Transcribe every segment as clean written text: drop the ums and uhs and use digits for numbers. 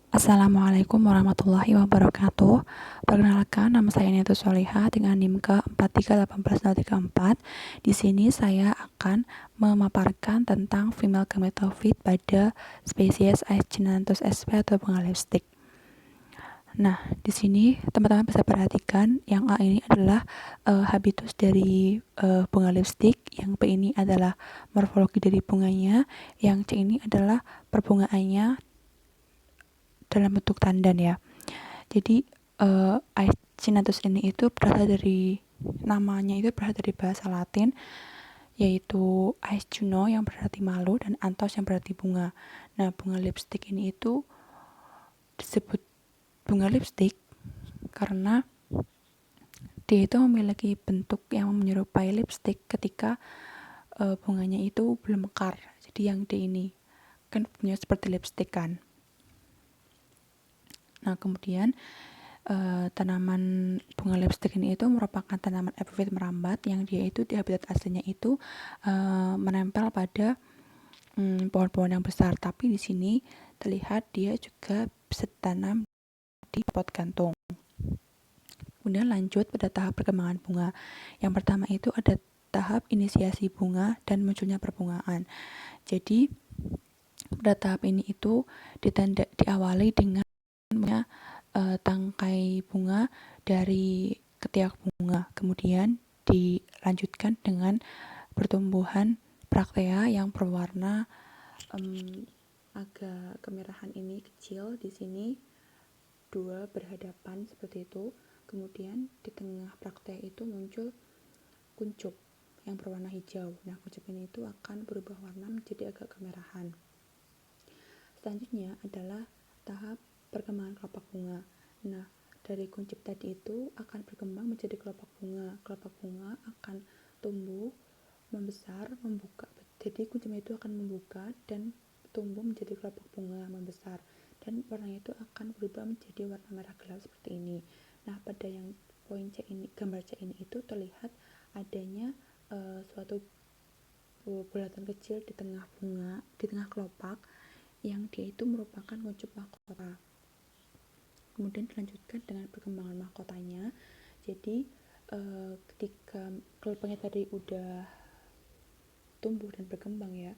Assalamualaikum warahmatullahi wabarakatuh. Perkenalkan, nama saya Niatul Solihah dengan NIM ke 4388034. Di sini saya akan memaparkan tentang female gametophyte pada spesies Aeschylanthus sp atau bunga lipstick. Nah, di sini teman-teman bisa perhatikan yang A ini adalah habitus dari bunga lipstick, yang B ini adalah morfologi dari bunganya, yang C ini adalah perbungaannya dalam bentuk tandan ya. Jadi Aeschylanthus ini itu berasal dari namanya itu berasal dari bahasa Latin, yaitu Aeschuno yang berarti malu dan Anthos yang berarti bunga. Nah, bunga lipstick ini itu disebut bunga lipstick karena dia itu memiliki bentuk yang menyerupai lipstick ketika bunganya itu belum mekar. Jadi yang D ini kan punya seperti lipstick kan. Nah, kemudian tanaman bunga lipstick ini itu merupakan tanaman epifit merambat yang dia itu di habitat aslinya itu menempel pada pohon-pohon yang besar, tapi di sini terlihat dia juga bisa ditanam di pot gantung. Kemudian lanjut pada tahap perkembangan bunga. Yang pertama itu ada tahap inisiasi bunga dan munculnya perbungaan. Jadi pada tahap ini itu diawali dengan tangkai bunga dari ketiak bunga, kemudian dilanjutkan dengan pertumbuhan braktea yang berwarna agak kemerahan ini kecil. Di sini dua berhadapan seperti itu, kemudian di tengah braktea itu muncul kuncup yang berwarna hijau. Nah, kuncup ini itu akan berubah warna menjadi agak kemerahan. Selanjutnya adalah tahap perkembangan kelopak bunga. Nah, dari kuncup tadi itu akan berkembang menjadi kelopak bunga. Kelopak bunga akan tumbuh, membesar, membuka. Jadi kuncupnya itu akan membuka dan tumbuh menjadi kelopak bunga membesar. Dan warnanya itu akan berubah menjadi warna merah gelap seperti ini. Nah, pada yang poin C ini, gambar C ini itu terlihat adanya suatu bulatan kecil di tengah bunga, di tengah kelopak, yang dia itu merupakan kuncup mahkota. Kemudian dilanjutkan dengan perkembangan mahkotanya. Jadi ketika kelopaknya tadi udah tumbuh dan berkembang ya,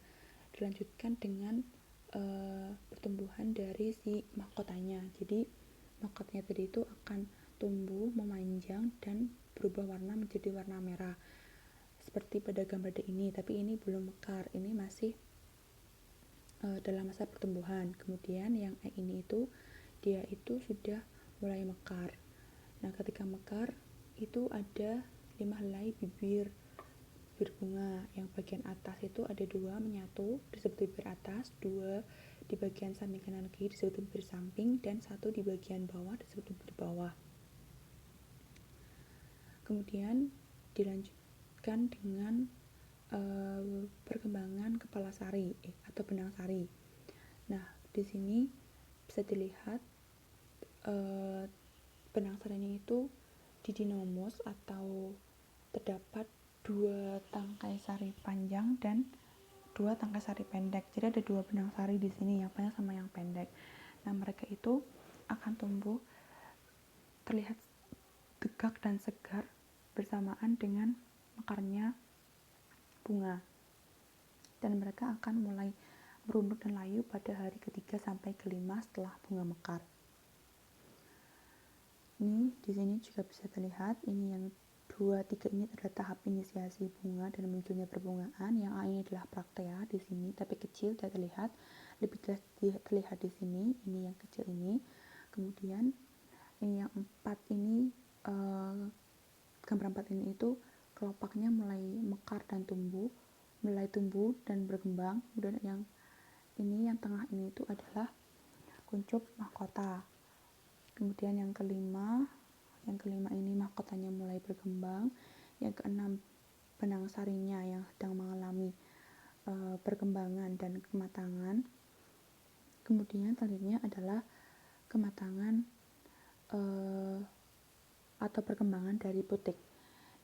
dilanjutkan dengan pertumbuhan dari si mahkotanya. Jadi mahkotanya tadi itu akan tumbuh, memanjang dan berubah warna menjadi warna merah seperti pada gambar D ini, tapi ini belum mekar, ini masih dalam masa pertumbuhan. Kemudian yang E ini itu dia itu sudah mulai mekar. Nah, ketika mekar itu ada 5 helai bibir bunga. Yang bagian atas itu ada 2 menyatu disebut bibir atas, 2 di bagian samping kanan kiri disebut bibir samping, dan 1 di bagian bawah disebut bibir bawah. Kemudian dilanjutkan dengan perkembangan kepala sari atau benang sari. Nah, di sini bisa dilihat benang sarinya itu didinomus atau terdapat 2 tangkai sari panjang dan 2 tangkai sari pendek. Jadi ada 2 benang sari di sini, yang panjang sama yang pendek. Nah, mereka itu akan tumbuh terlihat tegak dan segar bersamaan dengan mekarnya bunga, dan mereka akan mulai merunduk dan layu pada hari ke-3 sampai ke-5 setelah bunga mekar. Ini di sini juga bisa terlihat, ini yang 2, 3 ini adalah tahap inisiasi bunga dan munculnya perbungaan. Yang A ini adalah braktea di sini, tapi kecil, tidak terlihat. Lebih jelas terlihat di sini, ini yang kecil ini. Kemudian ini yang 4 ini, gambar 4 ini itu kelopaknya mulai mekar dan mulai tumbuh dan berkembang. Kemudian yang ini, yang tengah ini itu adalah kuncup mahkota. Kemudian yang kelima ini mahkotanya mulai berkembang. Yang keenam benang sarinya yang sedang mengalami perkembangan dan kematangan. Kemudian selanjutnya adalah kematangan atau perkembangan dari putik.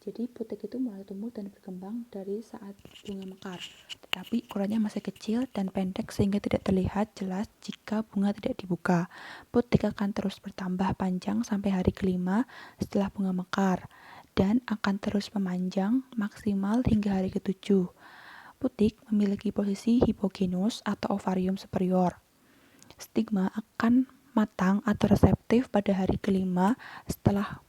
Jadi putik itu mulai tumbuh dan berkembang dari saat bunga mekar, tetapi ukurannya masih kecil dan pendek sehingga tidak terlihat jelas jika bunga tidak dibuka. Putik akan terus bertambah panjang sampai hari kelima setelah bunga mekar dan akan terus memanjang maksimal hingga hari ketujuh. Putik memiliki posisi hipogenus atau ovarium superior. Stigma akan matang atau reseptif pada hari kelima setelah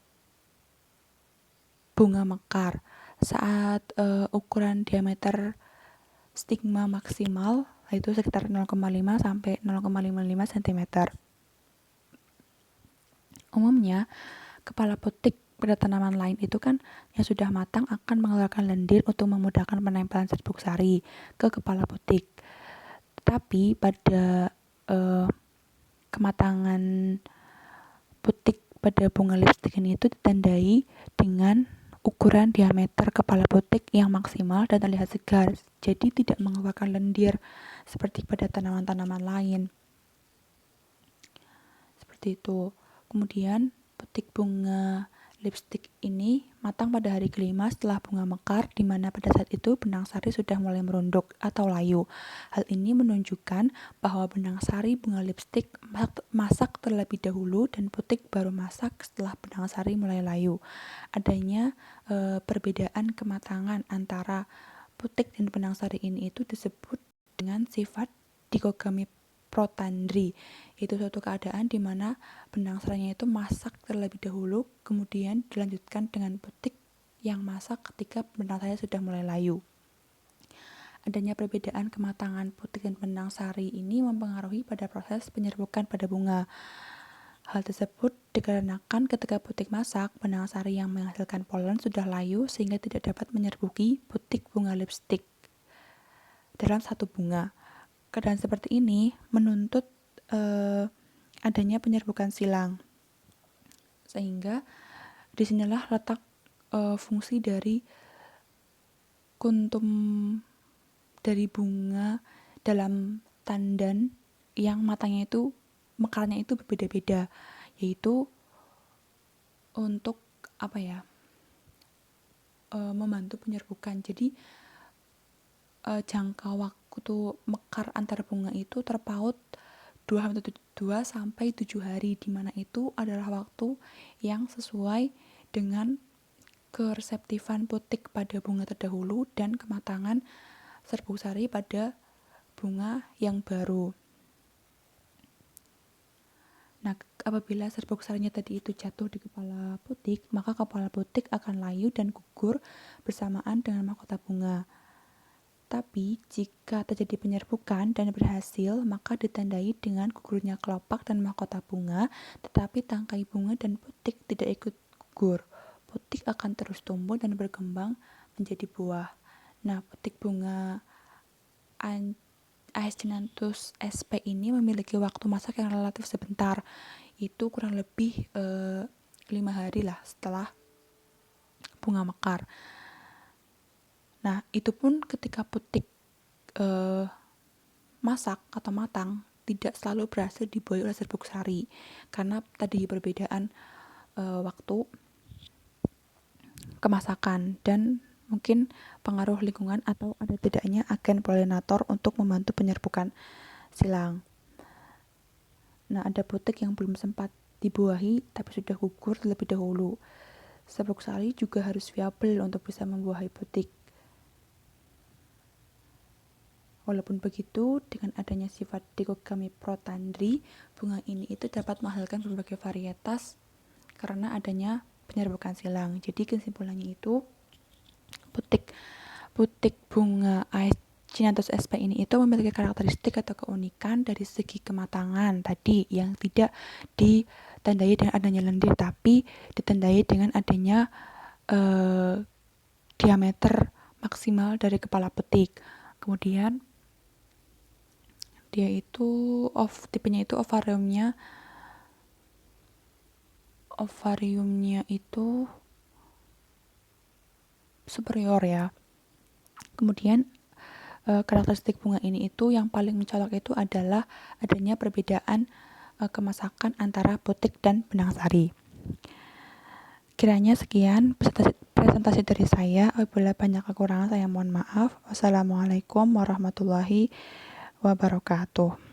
bunga mekar. Saat ukuran diameter stigma maksimal itu sekitar 0,5 sampai 0,55 cm. Umumnya, kepala putik pada tanaman lain itu kan yang sudah matang akan mengeluarkan lendir untuk memudahkan penempelan serbuk sari ke kepala putik. Tetapi pada kematangan putik pada bunga lipstik ini itu ditandai dengan ukuran diameter kepala putik yang maksimal dan terlihat segar, jadi tidak mengeluarkan lendir seperti pada tanaman-tanaman lain. Seperti itu. Kemudian putik bunga lipstik ini matang pada hari kelima setelah bunga mekar, di mana pada saat itu benang sari sudah mulai merunduk atau layu. Hal ini menunjukkan bahwa benang sari bunga lipstik masak terlebih dahulu dan putik baru masak setelah benang sari mulai layu. Adanya perbedaan kematangan antara putik dan benang sari ini itu disebut dengan sifat dikogami protandri. Itu suatu keadaan di mana benang sarinya itu masak terlebih dahulu, kemudian dilanjutkan dengan putik yang masak ketika benang sari sudah mulai layu. Adanya perbedaan kematangan putik dan benang sari ini mempengaruhi pada proses penyerbukan pada bunga. Hal tersebut dikarenakan ketika putik masak, benang sari yang menghasilkan polen sudah layu sehingga tidak dapat menyerbuki putik bunga lipstik dalam satu bunga. Keadaan seperti ini menuntut adanya penyerbukan silang, sehingga disinilah letak fungsi dari kuntum dari bunga dalam tandan yang matangnya itu mekarnya itu berbeda-beda, yaitu untuk membantu penyerbukan. Jadi jangka waktu mekar antar bunga itu terpaut 2 sampai 7 hari, di mana itu adalah waktu yang sesuai dengan kereseptifan putik pada bunga terdahulu dan kematangan serbuk sari pada bunga yang baru. Nah, apabila serbuk sarinya tadi itu jatuh di kepala putik, maka kepala putik akan layu dan gugur bersamaan dengan mahkota bunga. Tapi jika terjadi penyerbukan dan berhasil, maka ditandai dengan gugurnya kelopak dan mahkota bunga, tetapi tangkai bunga dan putik tidak ikut gugur. Putik akan terus tumbuh dan berkembang menjadi buah. Nah, putik bunga Aescinatus sp ini memiliki waktu masak yang relatif sebentar, itu kurang lebih 5 hari lah setelah bunga mekar. Nah, itu pun ketika putik masak atau matang tidak selalu berhasil dibuai oleh serbuk sari, karena tadi perbedaan waktu kemasakan dan mungkin pengaruh lingkungan atau ada tidaknya agen polinator untuk membantu penyerbukan silang. Nah, ada putik yang belum sempat dibuahi tapi sudah gugur terlebih dahulu. Serbuk sari juga harus viabel untuk bisa membuahi putik. Walaupun begitu, dengan adanya sifat dikogami protandri, bunga ini itu dapat menghasilkan berbagai varietas karena adanya penyerbukan silang. Jadi kesimpulannya itu putik bunga Aescinatus sp ini itu memiliki karakteristik atau keunikan dari segi kematangan tadi yang tidak ditandai dengan adanya lendir, tapi ditandai dengan adanya diameter maksimal dari kepala putik. Kemudian dia itu tipenya itu ovariumnya itu superior ya. Kemudian karakteristik bunga ini itu yang paling mencolok itu adalah adanya perbedaan kemasakan antara putik dan benang sari. Kiranya sekian presentasi dari saya. Apabila banyak kekurangan saya mohon maaf. Wassalamualaikum warahmatullahi wabarakatuh.